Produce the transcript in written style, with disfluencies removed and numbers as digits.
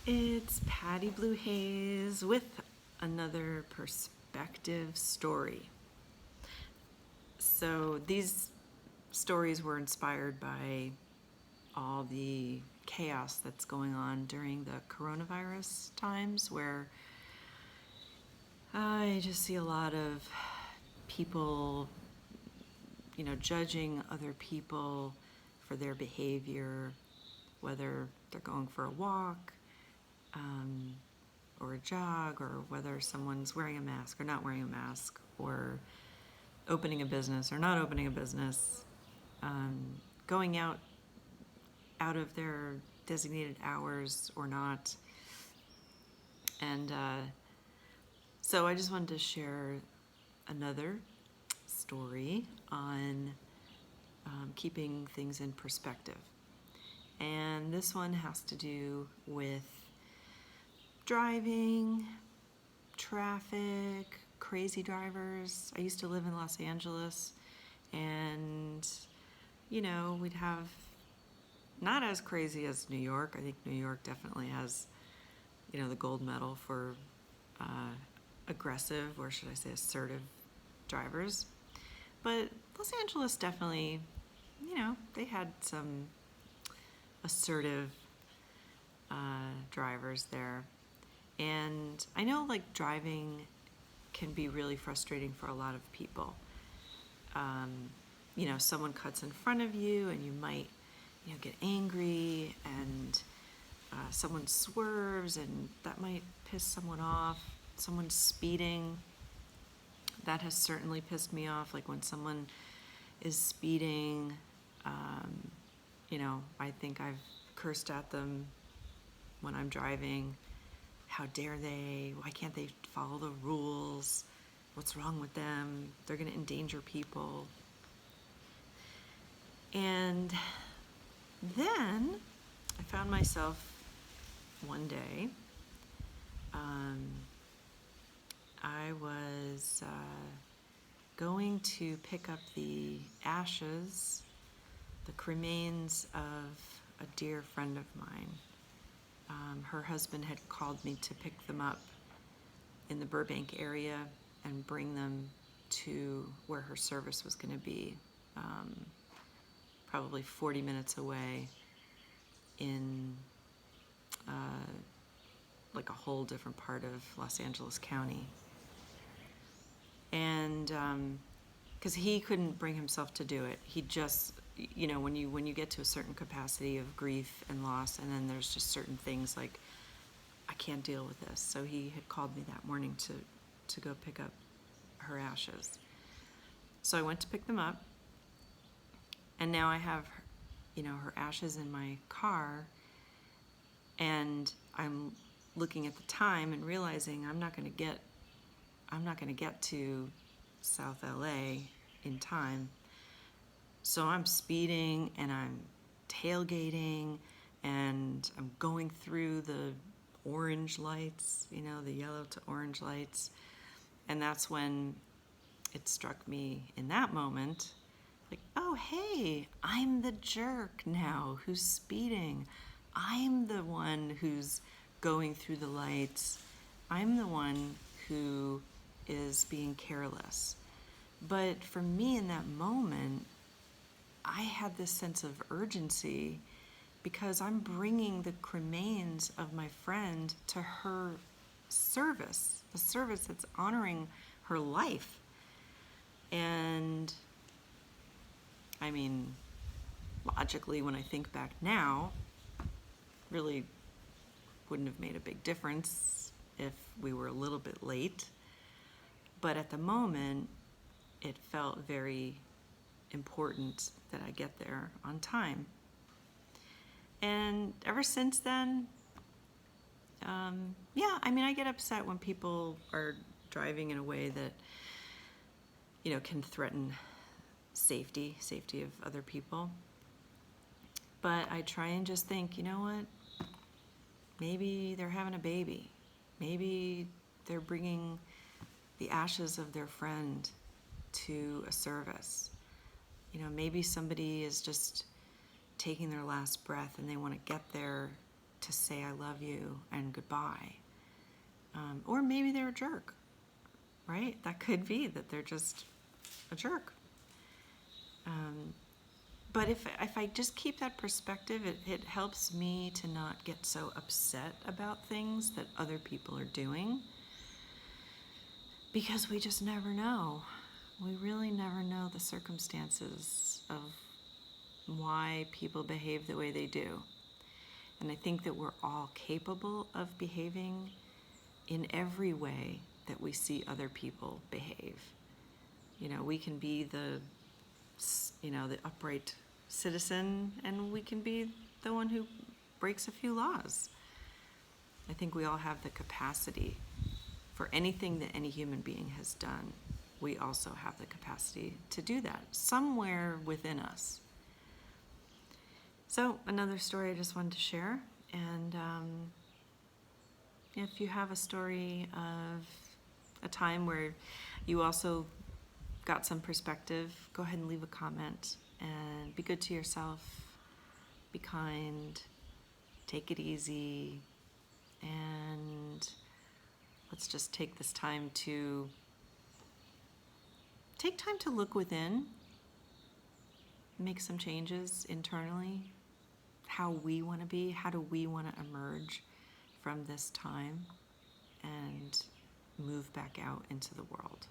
It's Patty Blue Haze with another perspective story. So these stories were inspired by all the chaos that's going on during the coronavirus times, where I just see a lot of people, judging other people for their behavior, whether they're going for a walk, or a jog, or whether someone's wearing a mask or not wearing a mask, or opening a business or not opening a business, going out of their designated hours or not. And so I just wanted to share another story on keeping things in perspective. And this one has to do with driving, traffic, crazy drivers. I used to live in Los Angeles, and we'd have not as crazy as New York. I think New York definitely has the gold medal for aggressive, or should I say assertive, drivers. But Los Angeles definitely, they had some assertive drivers there. And I know driving can be really frustrating for a lot of people. Someone cuts in front of you and you might, get angry, and someone swerves and that might piss someone off. Someone speeding, that has certainly pissed me off. Like when someone is speeding, I think I've cursed at them when I'm driving. How dare they? Why can't they follow the rules? What's wrong with them? They're going to endanger people. And then I found myself one day, I was going to pick up the ashes, the cremains of a dear friend of mine. Her husband had called me to pick them up in the Burbank area and bring them to where her service was going to be, probably 40 minutes away in a whole different part of Los Angeles County. And because he couldn't bring himself to do it. He just, when you get to a certain capacity of grief and loss, and then there's just certain things like, I can't deal with this. So he had called me that morning to go pick up her ashes. So I went to pick them up, and now I have, her ashes in my car, and I'm looking at the time and realizing I'm not going to get to South LA in time. So I'm speeding and I'm tailgating and I'm going through the orange lights, the yellow to orange lights. And that's when it struck me in that moment, like, oh, hey, I'm the jerk now who's speeding. I'm the one who's going through the lights. I'm the one who is being careless. But for me in that moment, I had this sense of urgency because I'm bringing the cremains of my friend to her service, the service that's honoring her life. And I mean, logically, when I think back now, really wouldn't have made a big difference if we were a little bit late. But at the moment, it felt very important that I get there on time. And ever since then, I get upset when people are driving in a way that, can threaten safety of other people. But I try and just think, you know what? Maybe they're having a baby. Maybe they're bringing the ashes of their friend to a service. Maybe somebody is just taking their last breath and they want to get there to say I love you and goodbye. Or maybe they're a jerk, right? That could be that they're just a jerk. But if I just keep that perspective, it helps me to not get so upset about things that other people are doing, because we just never know. We really never know the circumstances of why people behave the way they do. And I think that we're all capable of behaving in every way that we see other people behave. We can be the upright citizen, and we can be the one who breaks a few laws. I think we all have the capacity for anything that any human being has done. We also have the capacity to do that somewhere within us. So another story I just wanted to share. And if you have a story of a time where you also got some perspective, go ahead and leave a comment, and be good to yourself, be kind, take it easy, and let's just take time to look within, make some changes internally, how we want to be, how do we want to emerge from this time and move back out into the world.